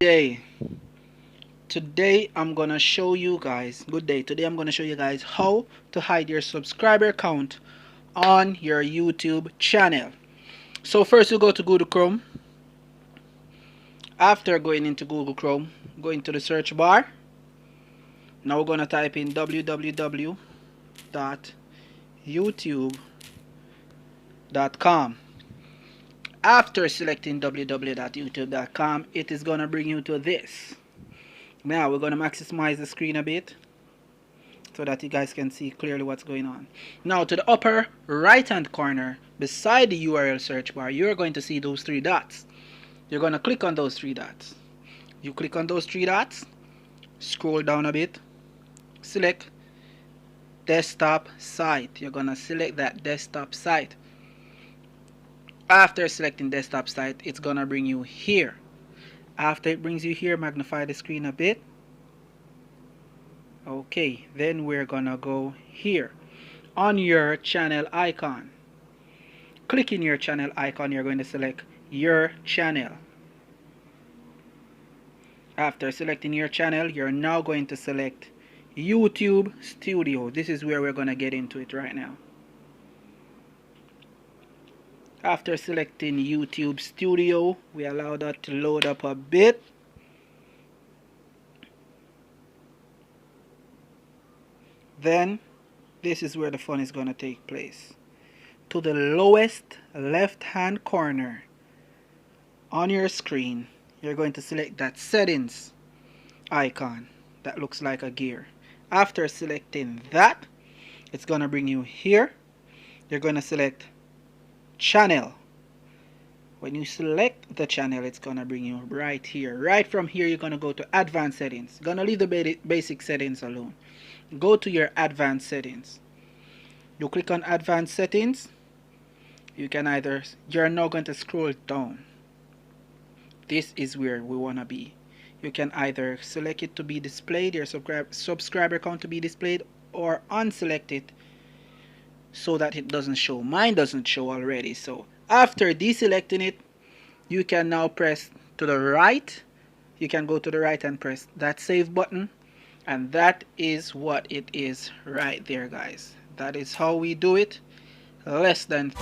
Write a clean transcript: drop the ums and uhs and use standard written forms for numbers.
Day. Today I'm gonna show you guys. Good day. Today I'm gonna show you guys how to hide your subscriber count on your YouTube channel. So first you go to Google Chrome. After going into Google Chrome, go into the search bar. Now we're gonna type in www.youtube.com. After selecting www.youtube.com, it is gonna bring you to this. Now we're gonna maximize the screen a bit so that you guys can see clearly what's going on. Now to the upper right hand corner beside the URL search bar, you're going to see those three dots. You're going to click on those three dots. You click on those three dots, scroll down a bit, select desktop site. You're going to select that desktop site. After selecting desktop site, it's going to bring you here. After it brings you here, magnify the screen a bit. Okay, then we're gonna go here on your channel icon. Click in your channel icon, you're going to select your channel. After selecting your channel, you're now going to select YouTube Studio. This is where we're gonna get into it right now. After selecting YouTube Studio, we allow that to load up a bit. Then this is where the fun is going to take place. To the lowest left hand corner on your screen, you're going to select that settings icon that looks like a gear. After selecting that, it's going to bring you here. You're going to select channel. When you select the channel, it's going to bring you right here. Right from here, you're going to go to advanced settings. You're going to leave the basic settings alone. Go to your advanced settings. You click on advanced settings. You're now going to scroll down. This is where we want to be. You can either select it to be displayed, your subscriber count to be displayed, or unselect it so that it doesn't show. Mine doesn't show already. So after deselecting it, you can now press to the right. You can go to the right and press that save button. And that is what it is right there, guys. That is how we do it. Less than